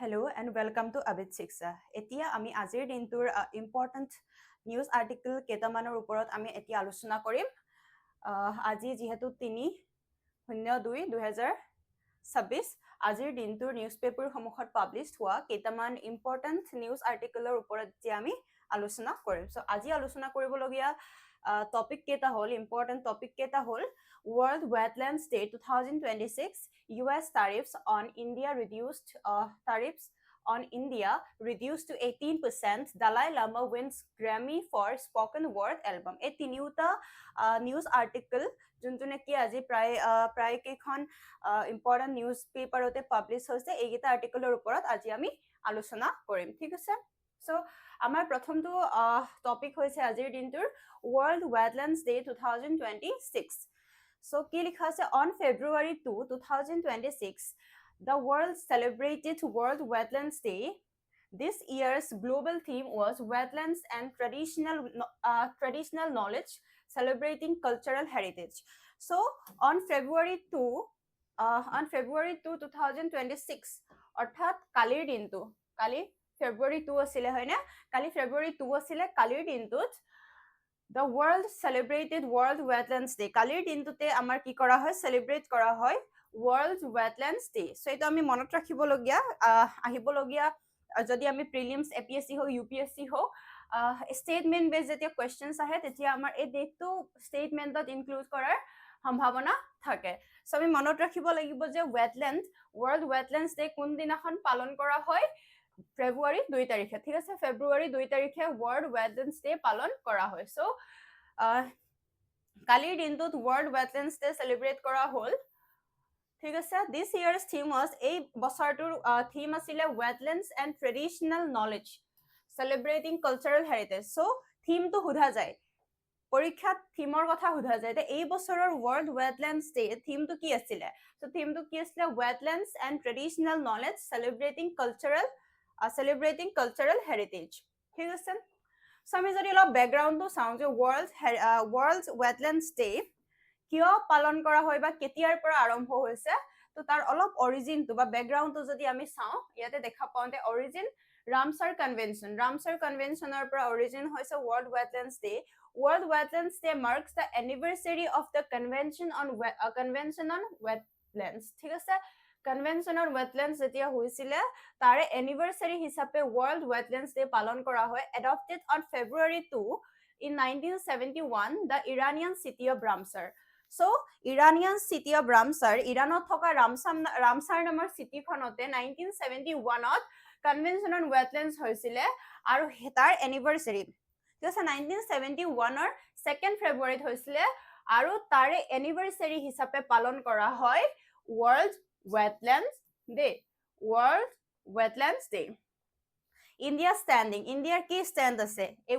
Hello and welcome to Abid Shiksha. এতিয়া আমি আজিৰ দিনটোৰ ইম্পৰ্টেন্ট নিউজ আৰ্টিকল কেইটামানৰ ওপৰত আমি এতিয়া আলোচনা কৰিম। আজি যিহেতু 3/02/2026 আজিৰ দিনটোৰ নিউজ পেপাৰ সমূহত পাব্লিছ হোৱা কেইটামান ইম্পৰ্টেন্ট নিউজ আৰ্টিকলৰ ওপৰত যে আমি আলোচনা কৰিম। সো আজি আলোচনা কৰিবলগীয়া টপিক কেইটা হ'ল ইম্পৰ্টেন্ট টপিক কেইটা হ'ল World Wetlands Day 2026, US tariffs on India reduced to 18%. Dalai Lama wins Grammy for spoken word album. এই তিনিওটা নিউজ আৰ্টিকল যোনটো নেকি আজি প্ৰায় কেইখন ইম্পৰ্টেন্ট নিউজ পেপাৰতে পাব্লিছ হৈছে এইকেইটা আৰ্টিকলৰ ওপৰত আজি আমি আলোচনা কৰিম ঠিক আছে সো আমাৰ প্ৰথমটো টপিক হৈছে আজিৰ দিনটোৰ World Wetlands Day 2026 So, কি লিখা আছে on February 2, 2026, the world celebrated World Wetlands Day. This year's global theme was Wetlands and Traditional Knowledge, Celebrating Cultural Heritage. So, on February 2, 2026, অৰ্থাৎ কালিৰ দিনটো কালি February 2 আছিলে হয় না কালি February 2 আছিলে কালিৰ দিনটোত The world celebrated World Wetlands Day. কালিৰ দিনটোতে আমাৰ কি কৰা হয় celebrate কৰা হয় World Wetlands Day. So এইটো আমি মনত ৰাখিবলগীয়া আহিবলগীয়া যদি আমি প্ৰিলিমছ APSC হওক UPSC হওক statement based যেতিয়া questions আহে তেতিয়া আমাৰ এই ডেটটো statementত include কৰাৰ সম্ভাৱনা থাকে সো আমি মনত ৰাখিব লাগিব যে World Wetlands Day কোন দিনাখন পালন কৰা হয় February 2 তাৰিখে ঠিক আছে February 2 তাৰিখে World Wetlands Day পালন কৰা হয় সো কালিৰ দিনটোত World Wetlands Day celebrate কৰা হ'ল ঠিক আছে this year's theme was এই বছৰটোৰ theme আছিলে Wetlands and Traditional Knowledge Celebrating Cultural Heritage so theme টো সোধা যায় পৰীক্ষাত থিমৰ কথা সোধা যায় এই বছৰৰ World Wetlands Day থিমটো কি আছিলে সো থিমটো কি আছিলে Wetlands and Traditional Knowledge Celebrating Cultural Heritage ঠিক আছে সো আমি যদি অলপ ব্যাকগ্ৰাউণ্ডটো চাওঁ যে World Wetlands Day কিয় পালন কৰা হয় বা কেতিয়াৰ পৰা আৰম্ভ হৈছে তো তাৰ অলপ অৰিজিনটো বা ব্যাকগ্ৰাউণ্ডটো যদি আমি চাওঁ ইয়াতে দেখা পাওঁতে অৰিজিন Ramsar Conventionৰ পৰা অৰিজিন হৈছে World Wetlands Day World Wetlands Day marks the anniversary of the Convention on Wetlands ঠিক আছে Convention on Wetlands যেতিয়া হৈছিলে তাৰে anniversary হিচাপে World Wetlands Day পালন কৰা হয় adopted on February 2 in 1971 the Iranian city of Ramsar So Iranian city of Ramsar ইৰাণত থকা ৰামছাৰ নামৰ চিটিখনতে 1971ত Convention on Wetlands হৈছিলে আৰু তাৰ anniversary ঠিক আছে 1971ৰ 2nd February হৈছিলে আৰু তাৰে anniversary হিচাপে পালন কৰা হয় World Wetlands Day India standing Indiaৰ কি stand আছে এই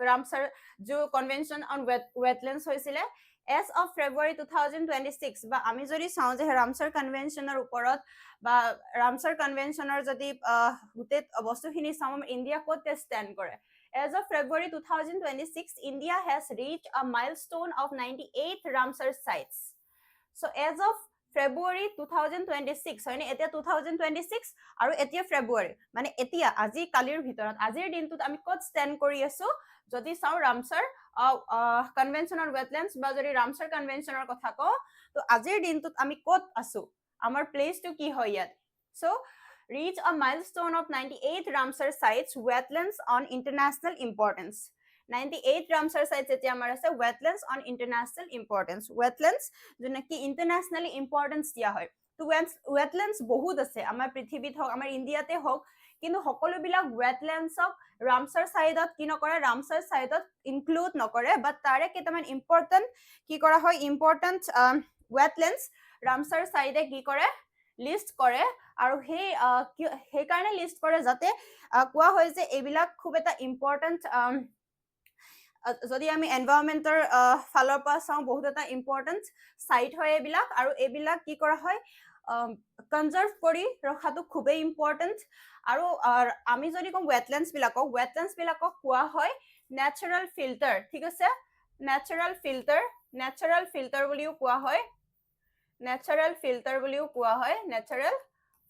Ramsar जो Convention on Wetlands হৈছিলে As of February 2026 বা আমি যদি চাওঁ যে Ramsar Conventionৰ ওপৰত বা Ramsar Conventionৰ যদি গুটেই বস্তুখিনি চাওঁ ইন্ডিয়া ক'তে ষ্টেণ্ড কৰে As of February 2026 India has reached a milestone of 98 Ramsar sites So as of February 2026 হয়নে এতিয়া 2026 আৰু এতিয়া February মানে এতিয়া আজি কালিৰ ভিতৰত আজিৰ দিনটোত আমি ক'ত ষ্টেণ্ড কৰি আছো যদি চাও Ramsar Convention on Wetlands বা যদি Ramsar Conventionৰ কথা কওঁ তো আজিৰ দিনটোত আমি ক'ত আছো আমাৰ প্লেচটো কি হয় ইয়াত so reach a milestone of 98 Ramsar sites wetlands on international importance 98 Ramsar sites এতিয়া আমাৰ আছে wetlands on international importance wetlands যোনে কি internationally importance দিয়া হয় তো wetlands বহুত আছে আমাৰ পৃথিৱীত হওক আমাৰ ইন্ডিয়াতে হওক কিন্তু সকলোবিলাক wetlandsক Ramsar site-ত কি নকৰে Ramsar site-ত include নকৰে but তাৰে কেইটামান important কি কৰা হয় important wetlands Ramsar site-এ কি কৰে লিষ্ট কৰে আৰু সেই কাৰণে লিষ্ট কৰে যাতে কোৱা হয় যে এইবিলাক খুব এটা ইম্পৰ্টেন্ট যদি আমি এনভায়ৰনমেন্টৰ ফালৰ পৰা চাওঁ বহুত এটা ইম্পৰ্টেন্ট সাইট হয় এইবিলাক আৰু এইবিলাক কি কৰা হয় কনজাৰ্ভ কৰি ৰখাটো খুবেই ইম্পৰ্টেন্ট আৰু আমি যদি কম wetlands বিলাকক কোৱা হয় natural filter ঠিক আছে natural filter বুলিও কোৱা হয় natural filter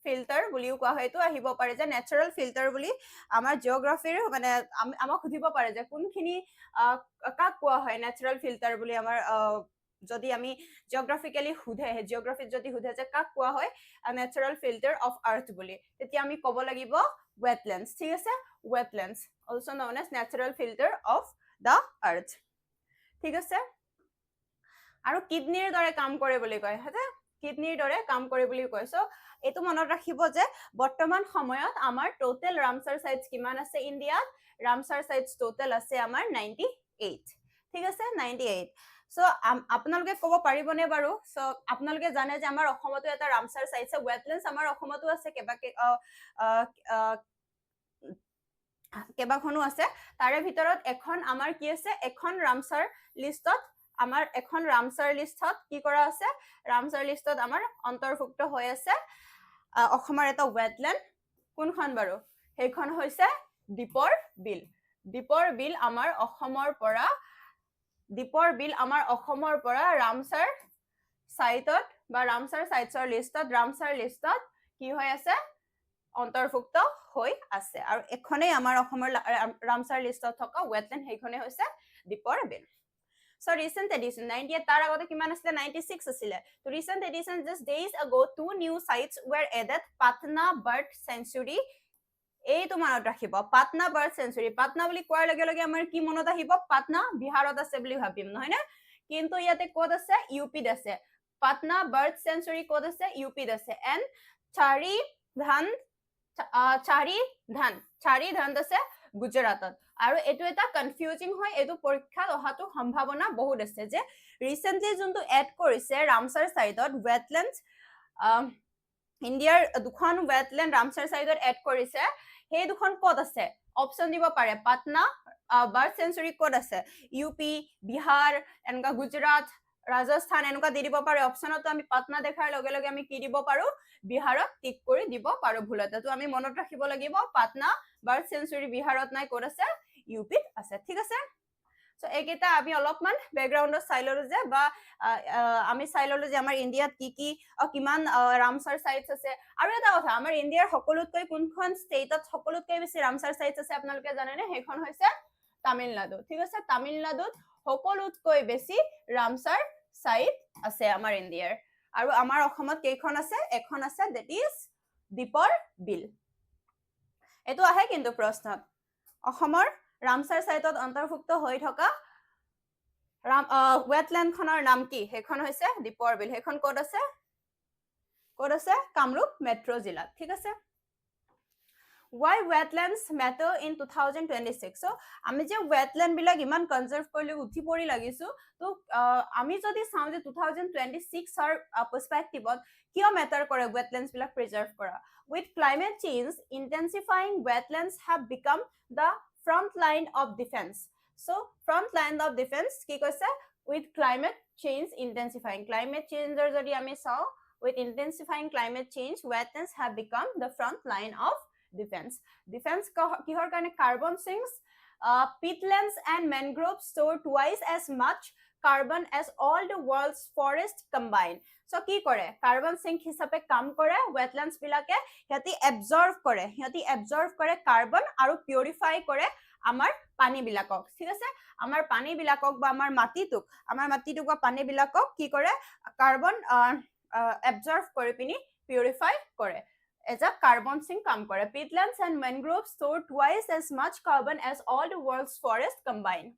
ফিল্টাৰ বুলিও কোৱা হয় এইটো আহিব পাৰে যে নেচাৰেল ফিল্টাৰ বুলি আমাৰ জিঅ'গ্ৰাফিৰ মানে আমাক সুধিব পাৰে যে কোনখিনি কাক কোৱা হয় নেচাৰেল ফিল্টাৰ বুলি আমাৰ যদি আমি জিঅ'গ্ৰাফিকেলি সোধে জিঅ'গ্ৰাফিত যদি সোধে যে কাক কোৱা হয় নেচাৰেল ফিল্টাৰ অফ আৰ্থ বুলি তেতিয়া আমি ক'ব লাগিব ৱেটলেণ্ডছ ঠিক আছে wetlands also' known as natural filter of the earth ঠিক আছে আৰু কিডনীৰ দৰে কাম কৰে বুলি কয় হয় কিডনীৰ দৰে কাম কৰে বুলি কয় চ' এইটো মনত ৰাখিব যে বৰ্তমান সময়ত আমাৰ টোটেল ৰামছাৰ সাইটছ কিমান আছে ইণ্ডিয়াত ৰামছাৰ সাইটছ টোটেল আছে আমাৰ 98 ঠিক আছে 98 চ' আপোনালোকে ক'ব পাৰিবনে বাৰু চ' আপোনালোকে জানে যে আমাৰ অসমতো এটা ৰামছাৰ সাইটছ আছে ৱেটলেণ্ডছ আমাৰ অসমতো আছে কেইবাখনো আছে তাৰে ভিতৰত এখন আমাৰ কি আছে এখন ৰামছাৰ লিষ্টত আমাৰ এখন ৰামছাৰ লিষ্টত কি কৰা আছে ৰামছাৰ লিষ্টত আমাৰ অন্তৰ্ভুক্ত হৈ আছে অসমৰ এটা ৱেটলেণ্ড কোনখন বাৰু সেইখন হৈছে দীপৰ বিল আমাৰ অসমৰ পৰা ৰামছাৰ সাইটত বা ৰামছাৰ সাইটছৰ লিষ্টত ৰামছাৰ লিষ্টত কি হৈ আছে অন্তৰ্ভুক্ত হৈ আছে আৰু এখনেই আমাৰ অসমৰ ৰামছাৰ লিষ্টত থকা ৱেটলেণ্ড সেইখনে হৈছে দীপৰ বিল So recent edition 98 tar agote kiman asile 96 asile so recent edition just days ago two new sites were added Patna Bird Sanctuary এই তো মনত ৰাখিব পাটনা বাৰ্ড সেঞ্চুৰী পাটনা বুলি কোৱাৰ লগে লগে আমাৰ কি মনত আহিব পাটনা বিহাৰত আছে বুলি ভাবিম নহয় না কিন্তু ইয়াতে ক'ত আছে ইউপিত আছে পাটনা বাৰ্ড সেঞ্চুৰী ক'ত আছে ইউপিত আছে এণ্ড চাৰি ধান আছে গুজৰাটত আৰু এটো এটা কনফিউজিং হয় এটো পৰীক্ষাত অহাটো সম্ভাৱনা বহুত আছে যে ৰিসেন্টলি যোনটো এড কৰিছে ৰামছাৰ সাইটত ৱেটলেণ্ডছ ইণ্ডিয়াৰ দুখন ৱেটলেণ্ড ৰামছাৰ সাইটত এড কৰিছে সেই দুখন ক'ত আছে অপচন দিব পাৰে পাটনা বাৰ্ড সেঞ্চুৰী ক'ত আছে ইউপি বিহাৰ এনেকা গুজৰাট ৰাজস্থান এনেকা দি দিব পাৰে অপচনতো আমি পাটনা দেখাৰ লগে লগে আমি কি দিব পাৰো বিহাৰত টিক কৰি দিব পাৰো ভুলতে তো আমি মনত ৰাখিব লাগিব পাটনা বাৰ্ড সেঞ্চুৰী বিহাৰত নাই ক'ত আছে ইউপিত আছে ঠিক আছে সো এইকেইটা আমি অলপমান বেকগ্ৰাউণ্ডত চাই ললো যে বা আমি চাই ললো যে আমাৰ ইণ্ডিয়াত কি কিমান ৰামছাৰ সাইটছ আছে আৰু এটা কথা আমাৰ ইণ্ডিয়াৰ সকলোতকৈ কোনখন ষ্টেটত সকলোতকৈ বেছি ৰামছাৰ সাইটছ আছে আপোনালোকে জানেনে সেইখন হৈছে তামিলনাডু ঠিক আছে তামিলনাডুত সকলোতকৈ বেছি ৰামছাৰ সাইট আছে আমাৰ ইণ্ডিয়াৰ আৰু আমাৰ অসমত কেইখন আছে এখন আছে দ্যাট ইজ দীপৰ বিল এটো আহে কিন্তু প্ৰশ্নত অসমৰ ৰামছাৰ সাইটত অন্তৰ্ভুক্ত হৈ থকা ৱেটলেণ্ড খনৰ নাম কি সেইখন হৈছে দীপৰ বিল সেইখন ক'ত আছে কামৰূপ মেট্ৰ' জিলাত ঠিক আছে why wetlands matter in 2026 so আমি যে wetland বিলাক ইমান কনজাৰ্ভ কৰিলে উঠি পৰি লাগিছো তো আমি যদি চাও যে 2026 ৰ পাৰ্সপেক্টিভত কিয় মেটাৰ কৰে wetlands বিলাক প্ৰিজাৰ্ভ কৰা with climate change intensifying wetlands have become the front line of defense so front line of defense কি কৈছে with climate change intensifying climate change যদি আমি চাও with intensifying climate change wetlands have become the front line of defense kihor karone carbon sinks peatlands and mangroves store twice as much carbon as all the world's forest combined so ki kore carbon sink hisabe kam kore wetlands bilake heti absorb kore carbon aru purify kore amar pani bilakok thik ase amar pani bilakok ba amar matituk ba pani bilakok ki kore carbon absorb kore pini purify kore as a carbon sink kam kore peatlands and mangroves store twice as much carbon as all the world's forests combined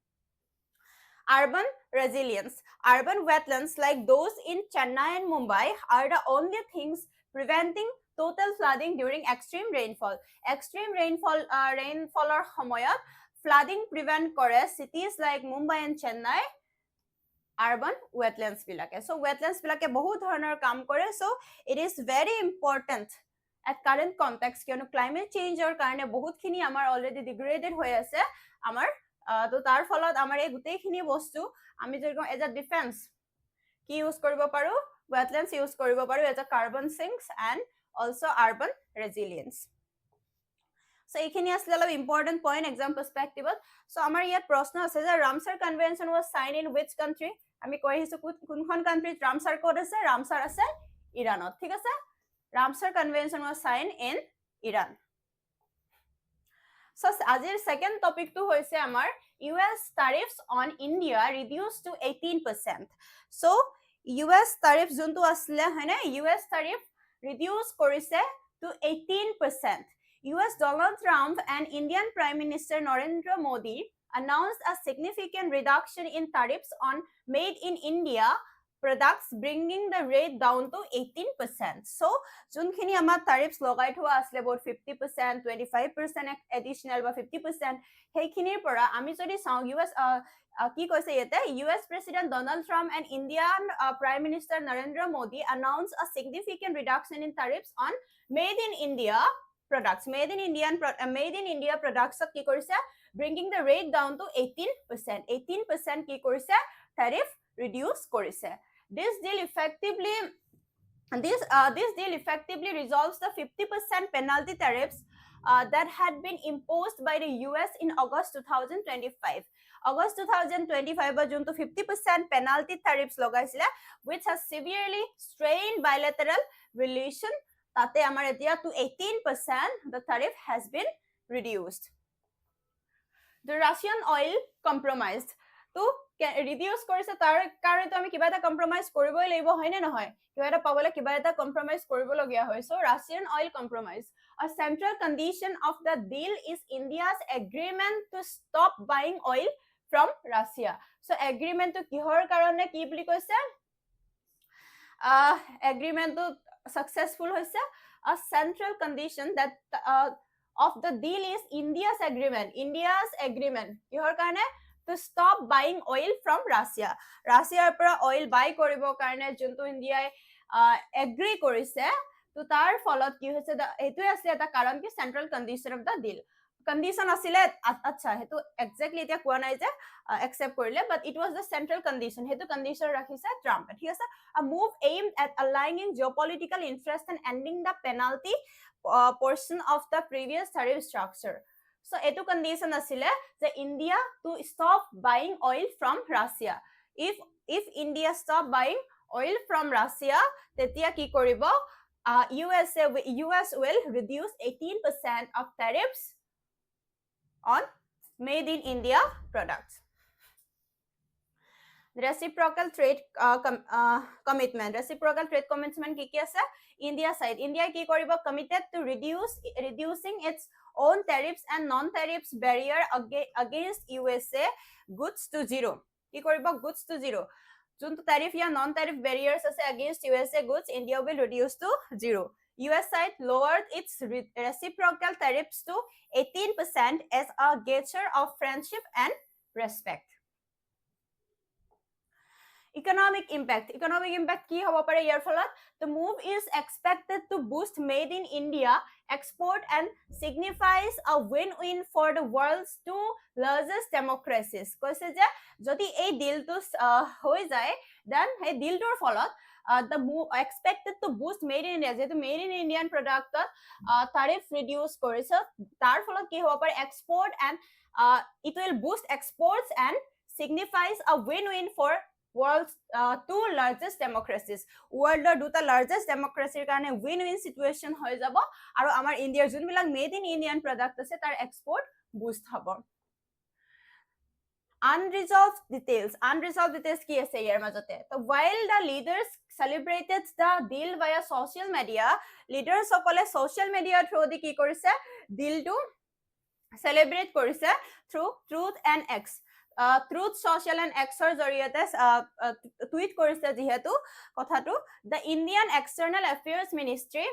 urban resilience urban wetlands like those in Chennai and Mumbai are the only things preventing total flooding during extreme rainfall rainfall সময়ত flooding prevent kore cities like Mumbai and Chennai urban wetlands bilake so wetlands bilake bahut dhoroner kam kore so it is very important at current context kionu climate change or karone bahut khini amar already degraded hoy ase amar to tar pholot amar ei gutei khini bostu ami jerkom as a defense ki use koribo paru wetlands use koribo paru as a carbon sinks and also urban resilience so ekhini asle alop important point exam perspective so amar yat proshno ase je Ramsar convention was signed in which country ami koi hisu kunkhon country Ramsar code ase Ramsar ase Iranot thik ase Ramsar Convention was signed in Iran. So আজিৰ second topic to hoise amar US tariffs on India reduced to 18%. So US tariff juntu asle hoine US tariff reduce korise to 18%. US Donald Trump and Indian Prime Minister Narendra Modi announced a significant reduction in tariffs on made in India products, bringing the rate down to 18%. So, junkhini amar tariffs logai thua asle about 50%, 25% additional ba 50%. Heikhinir pora ami jodi saw US ki koise yete US President Donald Trump and Indian Prime Minister Narendra Modi announced a significant reduction in tariffs on made in India products. Made in India products ki korise bringing the rate down to 18%. 18% ki korise tariff reduce korise. This deal effectively resolves the 50% penalty tariffs that had been imposed by the US in August 2025. August 2025 ba junto 50% penalty tariffs logaisile, which has severely strained bilateral relation. Tate amar etia to 18% the tariff has been reduced. The Russian oil compromised to reduce korise tar kare to ami kiba eta compromise koriboi laibo hoine na hoy kiba eta pabole kiba eta compromise koribo logia hoy. So Russian oil compromise, a central condition of the deal is India's agreement to stop buying oil from Russia. So agreement to kihor karone ki boli koise agreement to successful hoise. A central condition that of the deal is India's agreement kihor karone to stop buying oil from Russia. Russia pora oil buy koribo karone juntu India agree korise to tar folot ki hoise etu asle eta karon ki central condition of the deal. Condition asile acha hetu exactly etia koa nai je accept korile, but it was the central condition. Hetu condition rakhise Trump. Thik ase, a move aimed at aligning geopolitical interest and ending the penalty portion of the previous tariff structure. So etu condition asile je India to stop buying oil from Russia. If India stop buying oil from Russia, tetia ki koribo US will reduce 18% of tariffs on made in India products. Reciprocal trade commitment. Reciprocal trade commitment ki ase? India side. India ki koribo committed to reducing its own tariffs and non-tariffs barrier against USA goods to zero. Ki koribo goods to zero. Juntu tariff ya non-tariff barriers ase against USA goods, India will reduce to zero. US side lowered its reciprocal tariffs to 18% as a gesture of friendship and respect. Economic impact ki hobo pare year pholat? The move is expected to boost made in India export and signifies a win-win for the world's two largest democracies. Koise je jodi ei deal to hoi jay, then hey deal tor pholat the move expected to boost made in India, jeto made in Indian product tariff reduce korise tar pholat ki hobo pare export and it will boost exports and signifies a win-win for world's two largest democracies. World duta largest democracy karone win-win situation hoy jabo aru amar India jun bilak made in Indian product ase tar export boost hobo. Unresolved details ki ase yer majote? So while the leaders celebrated the deal via social media, leaders okole social media through di ki korise deal to celebrate korise through Truth and X. Truth Social and Xৰ জৰিয়তে tweet কৰিছে যেহেতু কথাটো the Indian External Affairs Ministry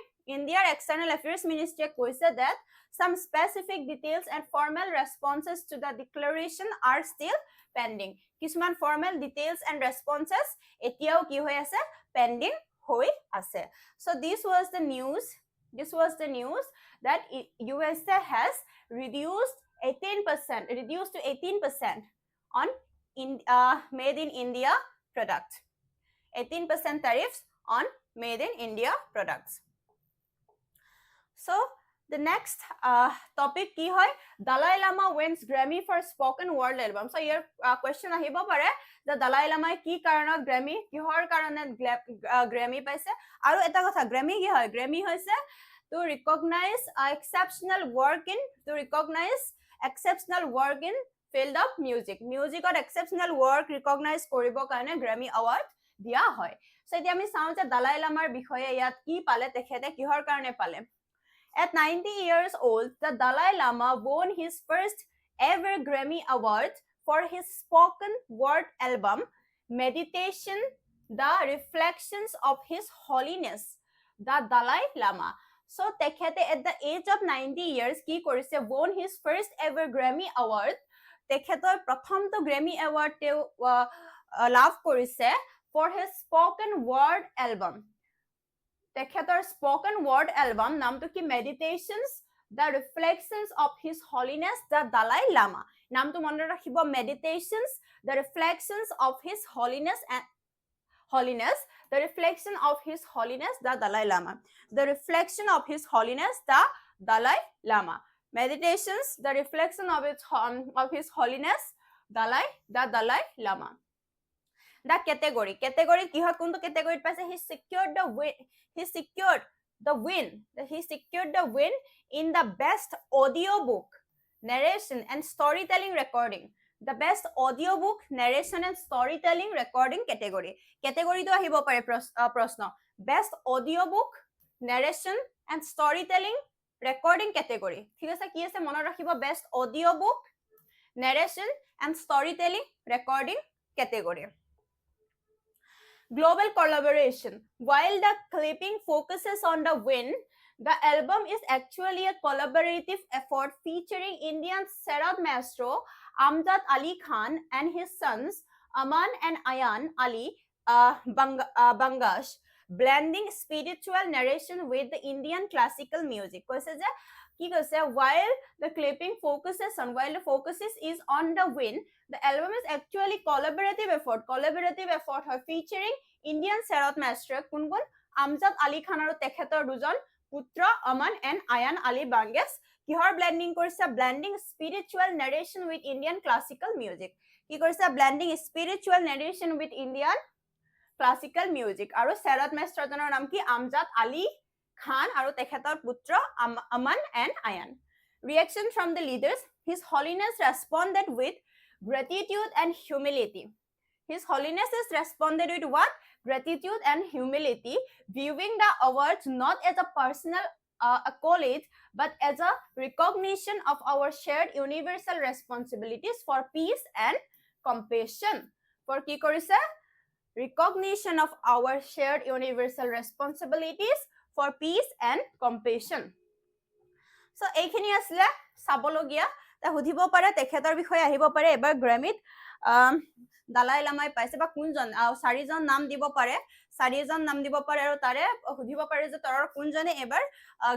কৈছে that some specific details and formal responses to the declaration are still pending. কিছুমান formal details and responses এতিয়াও কি হৈ আছে pending হৈ আছে. So this was the news that USA has reduced to 18% on made in India products. 18% tariffs on made in India products. So The next topic ki hoy Dalai Lama wins Grammy for spoken word album. So here question ahibo pare the Dalai Lama ki karanot Grammy kihor karonet Grammy paise aru eta kotha Grammy ki hoy Grammy hoise to recognize exceptional work in field of music or exceptional work recognize koribo karone Grammy award dia hoy. So etia ami saw je Dalai Lamar bishoye yat ki pale tekhete kihor karone pale. At 90 years old, the Dalai Lama won his first ever Grammy Award for his spoken word album, Meditation, The Reflections of His Holiness, the Dalai Lama. So, tekhete at the age of 90 years, ki korise won his first ever Grammy Award. Tekhetor pratham to Grammy Award te lav korise for his spoken word album. তেখেতৰ spoken word album নামটো কি Meditations, The Reflections of His Holiness, the Dalai Lama. নামটো মনত ৰাখিব Meditations, The Reflections of His Holiness, The Reflection of His Holiness, the Dalai Lama. The Reflection of His Holiness, the Dalai Lama. Meditations, The Reflection of His Holiness, the Dalai Lama. The category ki hoy kuntu category paise he secured the win in the best audiobook narration and storytelling recording. The best audiobook narration and storytelling recording category to ahibo pare proshno best audiobook narration and storytelling recording category thik ase ki ase monar rakhibo best audiobook narration and storytelling recording category. Global collaboration. While the clipping focuses on the win, the album is actually a collaborative effort featuring Indian Sarat maestro Amjad Ali Khan and his sons Aman and Ayan Ali Bangash, blending spiritual narration with the Indian classical music. While the focus is on the win, the album is actually collaborative effort featuring Indian Sarat maestro kungun Amjad Ali Khan aru tekhetor dujon putra Aman and Ayan Ali Bangash kihor blending korise blending spiritual narration with Indian classical music. Ki korise blending spiritual narration with Indian classical music aru Sarat maestro jonor naam ki Amjad Ali Khan aru tekhetor putra Aman and Ayan. Reaction from the leaders. His Holiness responded with gratitude and humility. His Holiness has responded with what? Gratitude and humility, viewing the awards not as a personal accolade, but as a recognition of our shared universal responsibilities for peace and compassion. For ki korise? Recognition of our shared universal responsibilities for peace and compassion. So, eikhini asile sabologia ta hudhibo pare tekhetor bishoye ahibo pare ebar Grammy Dalai Lama paise ba kunjon sarijon naam dibo pare aru tare hudhibo pare je torar kunjone ebar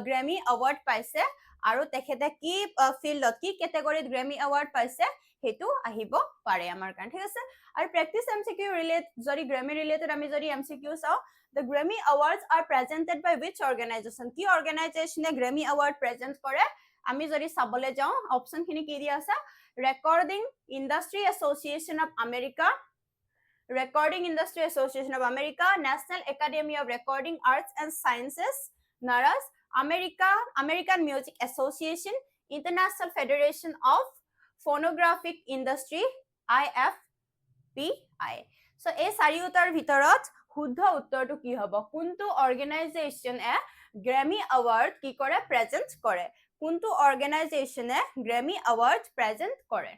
Grammy award paise aru tekhete ki field ki category Grammy award paise hetu ahibo pare amar kan thik ase aru practice MCQ relate jori Grammy related ami jori MCQ sao the Grammy awards are presented by which organization ki organization e Grammy award present kore ami jori sabole jao option khini ki dia asa Recording Industry Association of America, National Academy of Recording Arts and Sciences, NARAS, American Music Association, International Federation of Phonographic Industry, IFPI. So, এই চাৰিওটাৰ ভিতৰত শুদ্ধ উত্তৰটো কি হ'ব? কোনটো organization এ Grammy Award কি কৰে present কৰে? কোনটো organization এ Grammy Award present কৰে?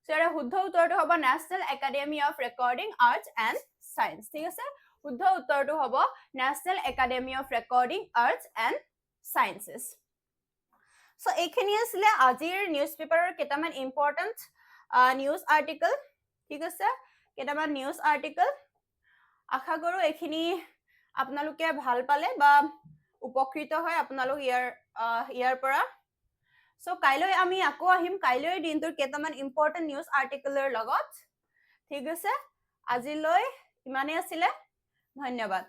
So, এটা শুদ্ধ উত্তৰটো হ'ব National Academy of Recording Arts and Science. ঠিক আছে? শুদ্ধ উত্তৰটো হ'ব National Academy of Recording Arts and Sciences. So, এইখিনি আছিলে আজিৰ নিউজপেপাৰৰ কেইটামান important news article. ঠিক আছে? কেইটামান news article. আশা কৰো এইখিনি আপোনালোকে ভাল পালে বা উপকৃত হয় আপোনালোক ইয়াৰ পৰা সো কাইলৈ আমি আকৌ আহিম কাইলৈ দিনটোৰ কেইটামান ইম্পৰ্টেন্ট নিউজ আৰ্টিকলৰ লগত ঠিক আছে আজিলৈ ইমানে আছিল ধন্যবাদ